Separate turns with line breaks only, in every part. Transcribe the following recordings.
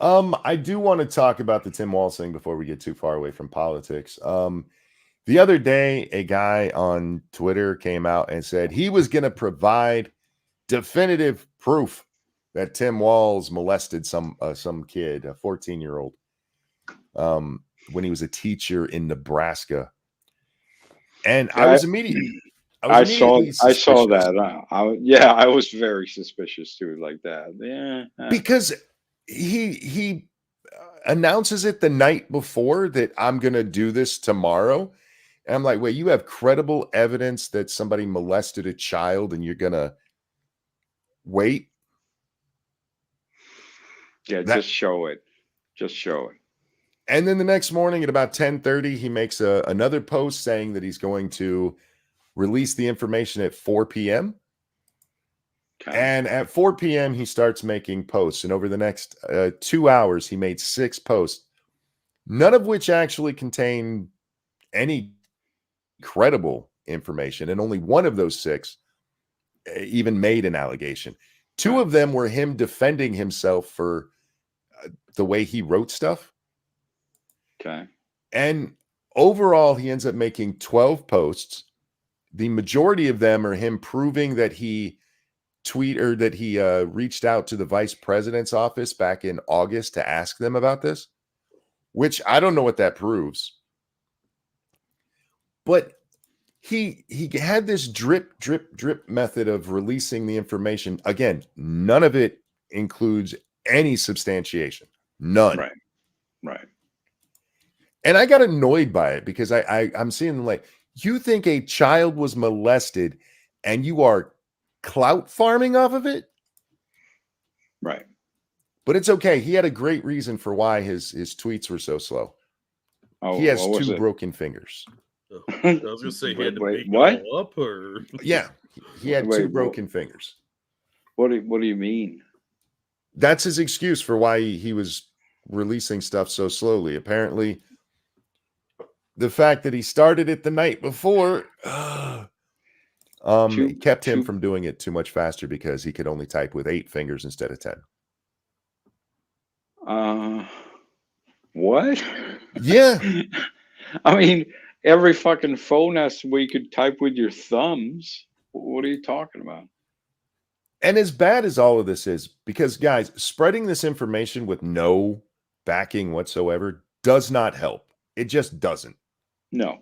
I do want to talk about the Tim Walz thing before we get too far away from politics. The other day, a guy on Twitter came out and said he was going to provide definitive proof that Tim Walz molested some kid, a 14-year-old, when he was a teacher in Nebraska. And I was immediately
I saw
suspicious.
that. I was very suspicious too, like that. Yeah,
because he announces it the night before that I'm going to do this tomorrow. And I'm like, wait, you have credible evidence that somebody molested a child and you're going to wait?
Yeah, just show it. Just show it.
And then the next morning at about 10:30, he makes another post saying that he's going to release the information at 4 p.m. Okay. And at 4 p.m., he starts making posts. And over the next 2 hours, he made 6 posts, none of which actually contain any credible information. And only one of those 6 even made an allegation. 2 of them were him defending himself for the way he wrote stuff.
Okay.
And overall, he ends up making 12 posts. The majority of them are him proving that he reached out to the vice president's office back in August to ask them about this, which I don't know what that proves. But he had this drip method of releasing the information. Again, none of it includes any substantiation. None.
Right.
And I got annoyed by it because I'm seeing like, you think a child was molested and you are clout farming off of it?
Right.
But it's okay. He had a great reason for why his tweets were so slow. He has 2 broken fingers.
I was gonna say he had to make
what?
it all up, or
yeah, he had 2 broken fingers.
What do you mean?
That's his excuse for why he was releasing stuff so slowly. Apparently, the fact that he started it the night before kept him from doing it too much faster because he could only type with 8 fingers instead of 10.
What?
Yeah.
I mean, every fucking phone has where you could type with your thumbs. What are you talking about?
And as bad as all of this is, because guys, spreading this information with no backing whatsoever does not help. It just doesn't.
No.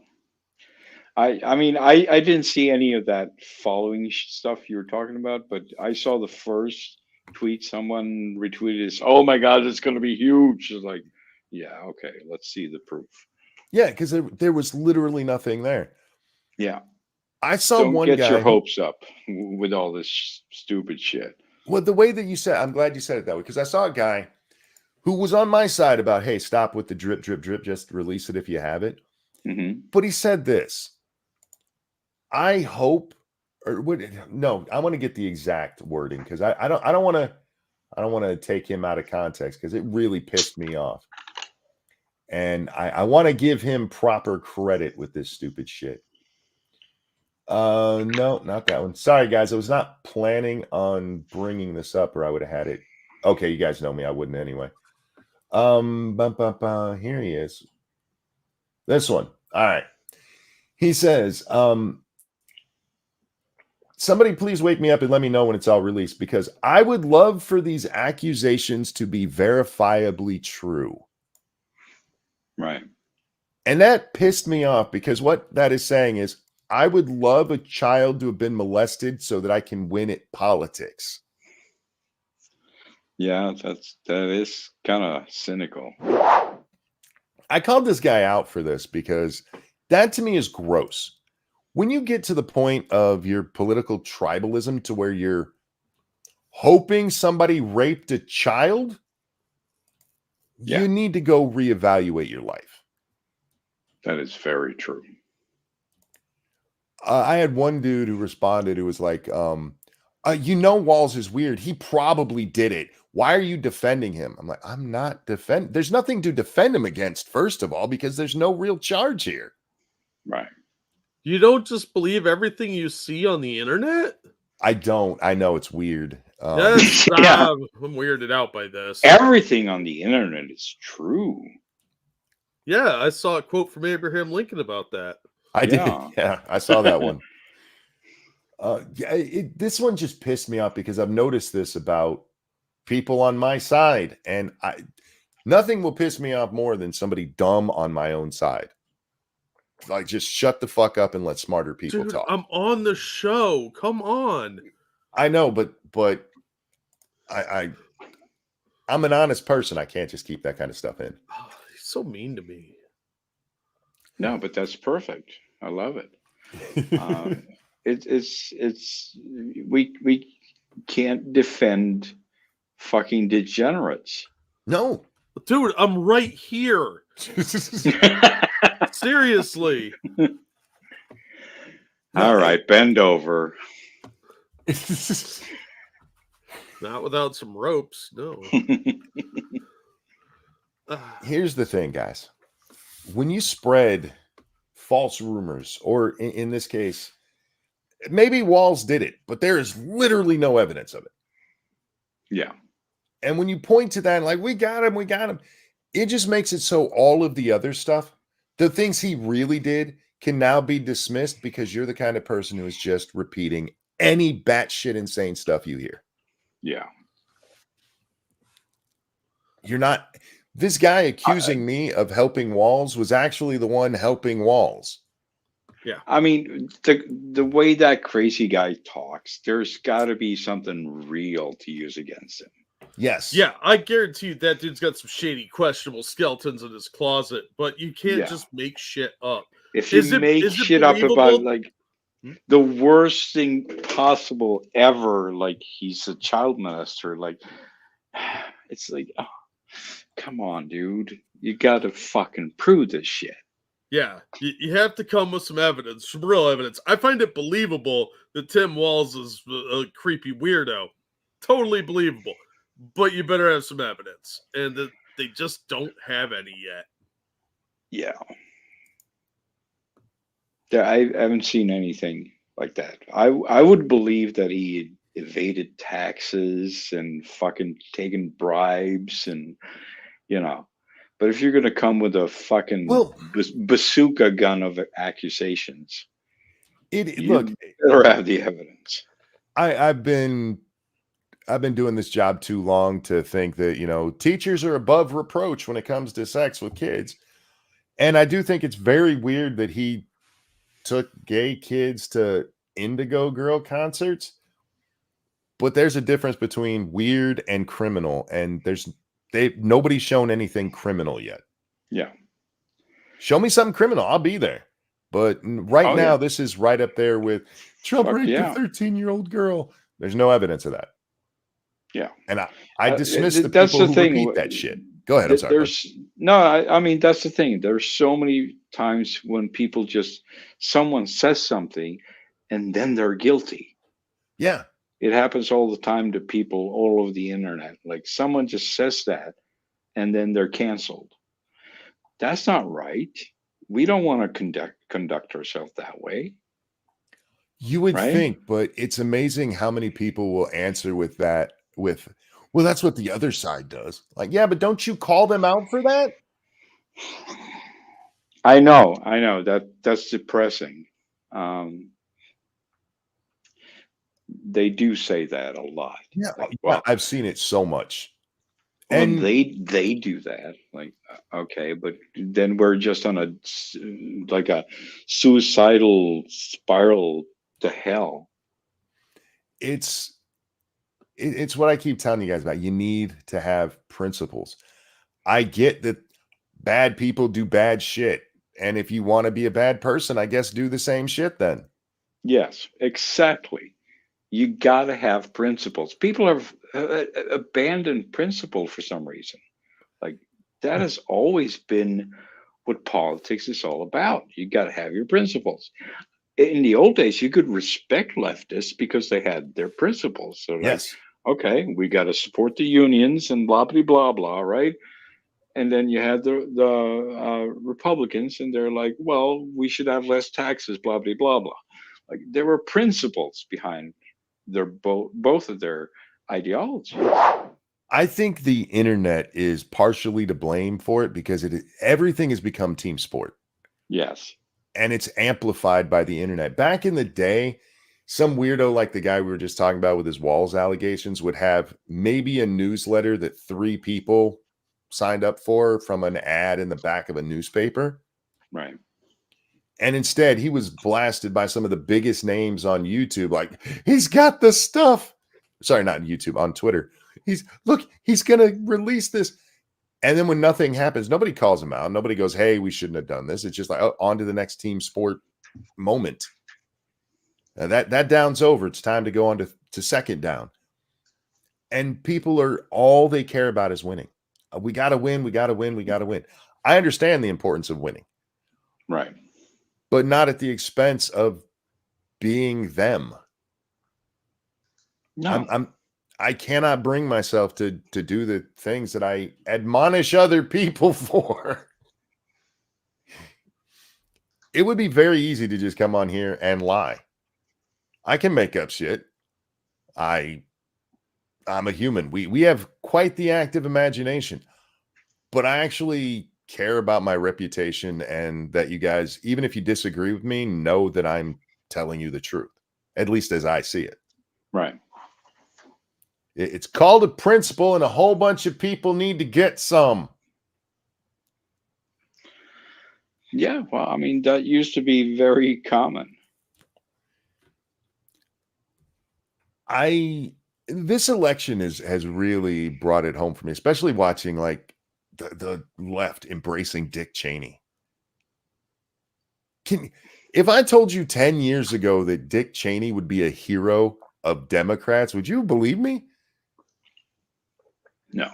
I mean, I didn't see any of that following stuff you were talking about, but I saw the first tweet someone retweeted is, "Oh my God, it's going to be huge." It's like, yeah, okay, let's see the proof.
Yeah, because there was literally nothing there.
Yeah.
I saw one guy.
Don't get your hopes up with all this stupid shit.
Well, the way that you said, I'm glad you said it that way, because I saw a guy who was on my side about, hey, stop with the drip, just release it if you have it.
Mm-hmm.
But he said this. I hope, I want to get the exact wording because I don't want to take him out of context because it really pissed me off. And I want to give him proper credit with this stupid shit. No, not that one. Sorry, guys. I was not planning on bringing this up or I would have had it. Okay, you guys know me. I wouldn't anyway. Here he is. This one. All right. He says, somebody please wake me up and let me know when it's all released because I would love for these accusations to be verifiably true.
Right.
And that pissed me off because what that is saying is I would love a child to have been molested so that I can win at politics.
Yeah, that is kind of cynical.
I called this guy out for this because that to me is gross. When you get to the point of your political tribalism to where you're hoping somebody raped a child, you need to go reevaluate your life.
That is very true.
I had one dude who responded who was like, Walz is weird. He probably did it. Why are you defending him? I'm like, I'm not defending. There's nothing to defend him against, first of all, because there's no real charge here.
Right.
You don't just believe everything you see on the internet?
I don't. I know it's weird.
Yes,
Yeah.
I'm weirded out by this.
Everything on the internet is true.
Yeah, I saw a quote from Abraham Lincoln about that.
I did.
Yeah.
Yeah, I saw that one. This one just pissed me off because I've noticed this about people on my side, and nothing will piss me off more than somebody dumb on my own side. Like, just shut the fuck up and let smarter people
Dude,
talk.
I'm on the show. Come on.
I know, but I'm an honest person. I can't just keep that kind of stuff in.
Oh, he's so mean to me.
No, but that's perfect. I love it. We can't defend fucking degenerates.
No.
Dude, I'm right here. Seriously.
All right, bend over.
Not without some ropes, no.
Here's the thing, guys. When you spread false rumors, or in this case, maybe Walz did it, but there is literally no evidence of it.
Yeah.
And when you point to that, like, we got him, it just makes it so all of the other stuff, the things he really did, can now be dismissed because you're the kind of person who is just repeating any batshit insane stuff you hear.
Yeah.
You're not. This guy accusing me of helping Walz was actually the one helping Walz.
Yeah.
I mean, the way that crazy guy talks, there's got to be something real to use against him.
Yes.
Yeah, I guarantee you that dude's got some shady, questionable skeletons in his closet, but you can't just make shit up.
If you make shit up about, like, the worst thing possible ever, like he's a child molester, like, it's like, oh, come on, dude. You got to fucking prove this shit.
Yeah, you have to come with some evidence, some real evidence. I find it believable that Tim Walz is a creepy weirdo. Totally believable. But you better have some evidence. And they just don't have any yet.
Yeah, I haven't seen anything like that. I would believe that he evaded taxes and fucking taken bribes and, you know. But if you're going to come with a fucking bazooka gun of accusations, you better have the evidence.
I've been doing this job too long to think that, teachers are above reproach when it comes to sex with kids. And I do think it's very weird that he took gay kids to Indigo Girl concerts. But there's a difference between weird and criminal, and nobody's shown anything criminal yet.
Yeah.
Show me something criminal, I'll be there. But right now, this is right up there with Trump raped a 13-year-old girl. There's no evidence of that.
Yeah.
And I dismiss the people who repeat that shit. Go ahead. I'm sorry.
I mean, that's the thing. There's so many times when people someone says something and then they're guilty.
Yeah.
It happens all the time to people all over the internet. Like, someone just says that and then they're canceled. That's not right. We don't want to conduct ourselves that way.
You would think, but it's amazing how many people will answer with that well, that's what the other side does. Like, yeah, but don't you call them out for that?
I know that's depressing. They do say that a lot.
Yeah,
like,
I've seen it so much.
And they do that. Like, okay, but then we're just on a suicidal spiral to hell.
It's what I keep telling you guys about. You need to have principles. I get that bad people do bad shit. And if you want to be a bad person, I guess do the same shit then.
Yes, exactly. You got to have principles. People have abandoned principle for some reason. Like, that has always been what politics is all about. You got to have your principles. In the old days, you could respect leftists because they had their principles. So,
yes.
Okay, we got to support the unions and blah, blah, blah, blah, right? And then you had the Republicans, and they're like, well, we should have less taxes, blah, blah, blah, blah. Like, there were principles behind their both of their ideologies.
I think the internet is partially to blame for it because everything has become team sport.
Yes.
And it's amplified by the internet. Back in the day, some weirdo like the guy we were just talking about with his Walz allegations would have maybe a newsletter that 3 people signed up for from an ad in the back of a newspaper.
Right.
And instead, he was blasted by some of the biggest names on YouTube. Like, he's got the stuff. Sorry, not YouTube, on Twitter. He's going to release this. And then when nothing happens, nobody calls him out. Nobody goes, hey, we shouldn't have done this. It's just like, oh, on to the next team sport moment. That down's over. It's time to go on to second down. And people all they care about is winning. We got to win. We got to win. We got to win. I understand the importance of winning.
Right.
But not at the expense of being them.
No.
I cannot bring myself to do the things that I admonish other people for. It would be very easy to just come on here and lie. I can make up shit. I'm a human. We have quite the active imagination, but I actually care about my reputation and that you guys, even if you disagree with me, know that I'm telling you the truth, at least as I see it.
Right.
It's called a principle, and a whole bunch of people need to get some.
Yeah, well, I mean, that used to be very common.
This election has really brought it home for me, especially watching like the left embracing Dick Cheney. If I told you 10 years ago that Dick Cheney would be a hero of Democrats, would you believe me?
No.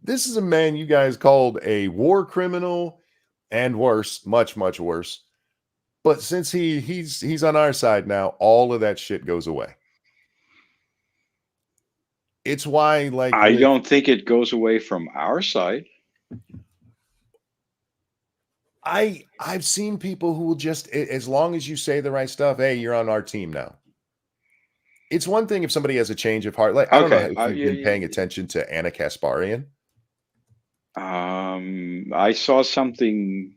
This is a man you guys called a war criminal and worse, much, much worse. But since he's on our side now, all of that shit goes away. It's why, like,
I don't think it goes away from our side.
I've seen people who will just, as long as you say the right stuff, hey, you're on our team now. It's one thing if somebody has a change of heart. Like, I don't know if you've been paying attention to Anna Kasparian.
I saw something.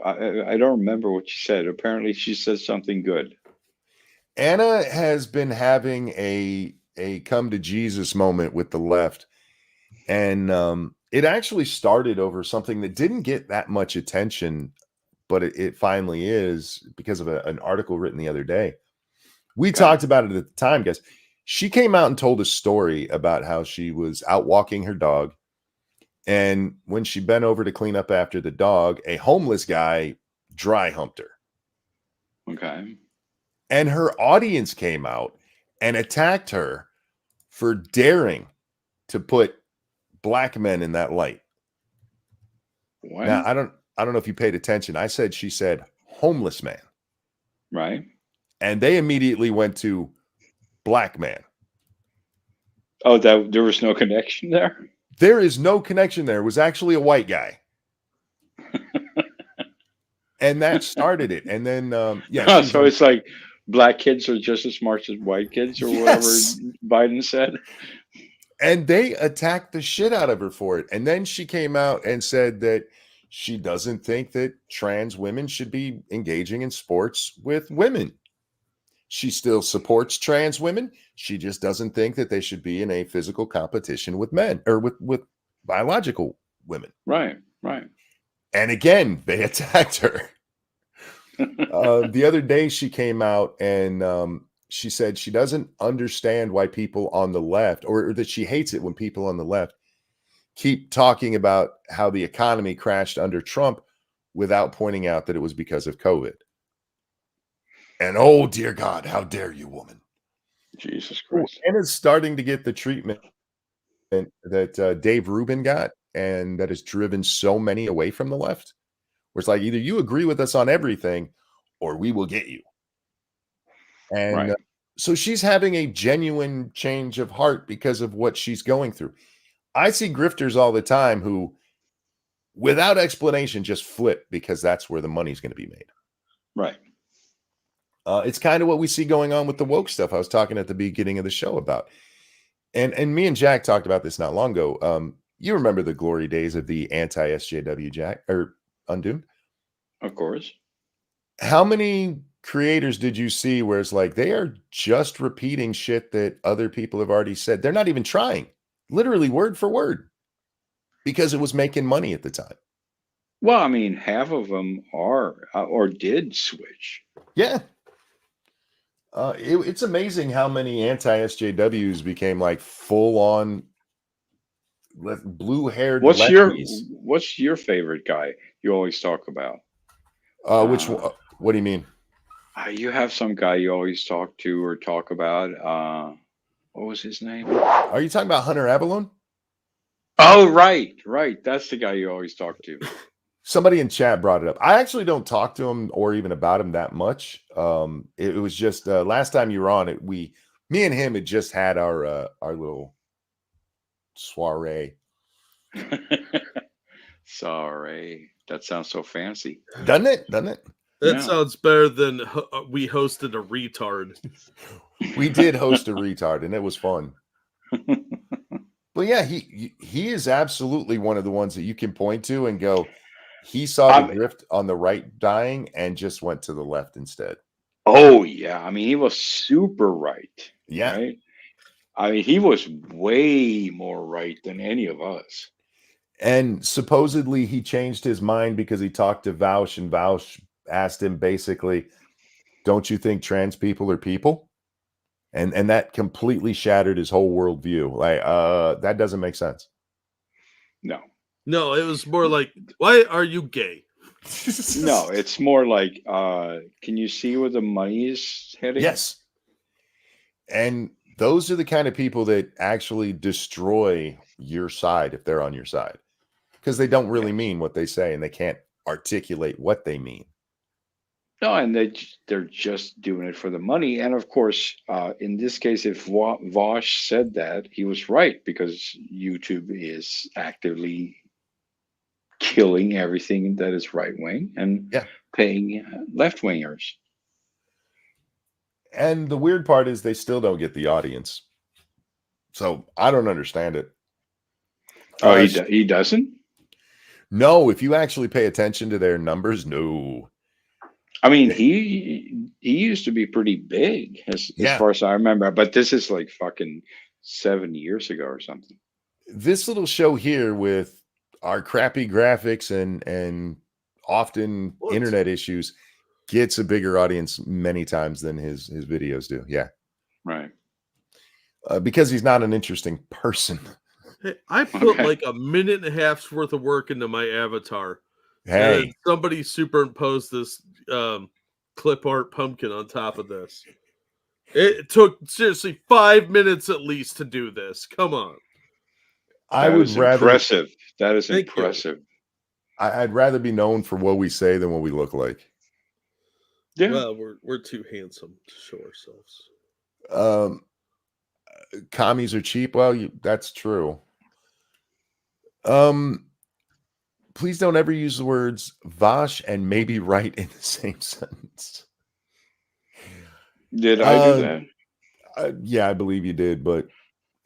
I don't remember what she said. Apparently, she said something good.
Anna has been having a come to Jesus moment with the left. And it actually started over something that didn't get that much attention, but it finally is because of an article written the other day. We talked about it at the time, guys. She came out and told a story about how she was out walking her dog. And when she bent over to clean up after the dog, a homeless guy dry humped her.
Okay.
And her audience came out and attacked her for daring to put black men in that light.
What?
Now, I don't know if you paid attention. She said homeless man.
Right.
And they immediately went to black man.
Oh, there was no connection there?
There is no connection there. It was actually a white guy. And that started it. And then,
so it's like black kids are just as smart as white kids, or whatever Biden said.
And they attacked the shit out of her for it. And then she came out and said that she doesn't think that trans women should be engaging in sports with women. She still supports trans women. She just doesn't think that they should be in a physical competition with men or with biological women.
Right, right.
And again, they attacked her. The other day she came out and she said she doesn't understand why people on the left, or that she hates it when people on the left keep talking about how the economy crashed under Trump without pointing out that it was because of COVID. And oh, dear God, how dare you, woman?
Jesus Christ.
And it's starting to get the treatment that Dave Rubin got, and that has driven so many away from the left. Where it's like, either you agree with us on everything or we will get you. And so she's having a genuine change of heart because of what she's going through. I see grifters all the time who, without explanation, just flip because that's where the money's going to be made.
Right.
It's kind of what we see going on with the woke stuff I was talking at the beginning of the show about. And me and Jack talked about this not long ago. You remember the glory days of the anti-SJW, Jack, or Undoomed?
Of course.
How many creators did you see where it's like they are just repeating shit that other people have already said? They're not even trying, literally word for word, because it was making money at the time.
Well, I mean, half of them are or did switch.
Yeah. It's amazing how many anti-SJWs became like full-on blue-haired lefties.
What's your favorite guy you always talk about?
Which one? What do you mean?
You have some guy you always talk to or talk about. What was his name?
Are you talking about Hunter Avalon?
Oh, right. That's the guy you always talk to.
Somebody in chat brought it up. I actually don't talk to him or even about him that much. It was just last time you were on it, me and him had just had our little soiree.
Sorry, that sounds so fancy,
doesn't it?
That sounds better than we hosted a retard.
We did host a retard, and it was fun. But yeah, he is absolutely one of the ones that you can point to and go, he saw the drift on the right dying and just went to the left instead.
Oh yeah, I mean he was super right.
Yeah,
right? I mean he was way more right than any of us.
And supposedly he changed his mind because he talked to Vaush, and Vaush asked him basically, "Don't you think trans people are people?" And that completely shattered his whole worldview. Like, that doesn't make sense.
No, it was more like, why are you gay?
No, it's more like, can you see where the money is heading?
Yes. And those are the kind of people that actually destroy your side if they're on your side, because they don't really mean what they say and they can't articulate what they mean.
No, and they're just doing it for the money. And of course, in this case, if Vaush said that, he was right, because YouTube is actively killing everything that is right wing and paying left wingers.
And the weird part is they still don't get the audience. So I don't understand it.
Oh, he doesn't?
No, if you actually pay attention to their numbers, no.
I mean, he used to be pretty big as far as I remember, but this is like fucking 7 years ago or something.
This little show here with our crappy graphics and often internet issues gets a bigger audience many times than his videos do. Yeah.
Right.
Because he's not an interesting person.
Hey, I put like a minute and a half's worth of work into my avatar.
Hey.
And somebody superimposed this clip art pumpkin on top of this. It took seriously 5 minutes at least to do this. Come on.
That is impressive. That is impressive.
I'd rather be known for what we say than what we look like.
Yeah. Well, we're too handsome to show ourselves.
Commies are cheap. Well, that's true. Please don't ever use the words Vaush and maybe right in the same sentence.
Did I do that?
Yeah, I believe you did, but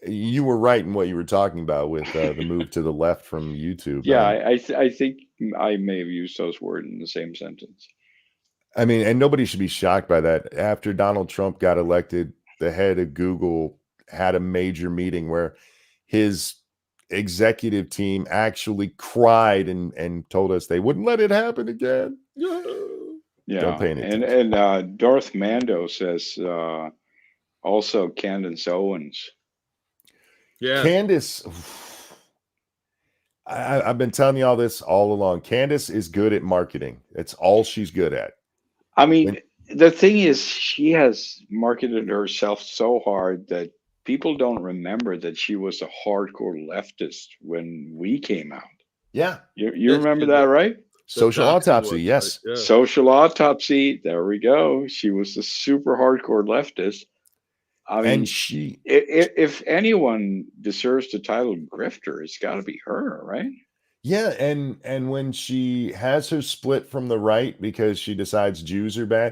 you were right in what you were talking about with the move to the left from YouTube.
Yeah, I think I may have used those words in the same sentence.
I mean, and nobody should be shocked by that. After Donald Trump got elected, the head of Google had a major meeting where his executive team actually cried and told us they wouldn't let it happen again.
Yeah,
don't pay any attention.
And Darth Mando says also Candace Owens.
Yeah,
Candace. I've been telling you all this all along. Candace is good at marketing. It's all she's good at.
I mean, the thing is, she has marketed herself so hard that people don't remember that she was a hardcore leftist when we came out.
Yeah.
You remember that, right?
Social Autopsy, yes.
Right, yeah. Social Autopsy, there we go. She was a super hardcore leftist. I mean,
and she,
if anyone deserves the title grifter, it's got to be her, right?
Yeah, and when she has her split from the right because she decides Jews are bad,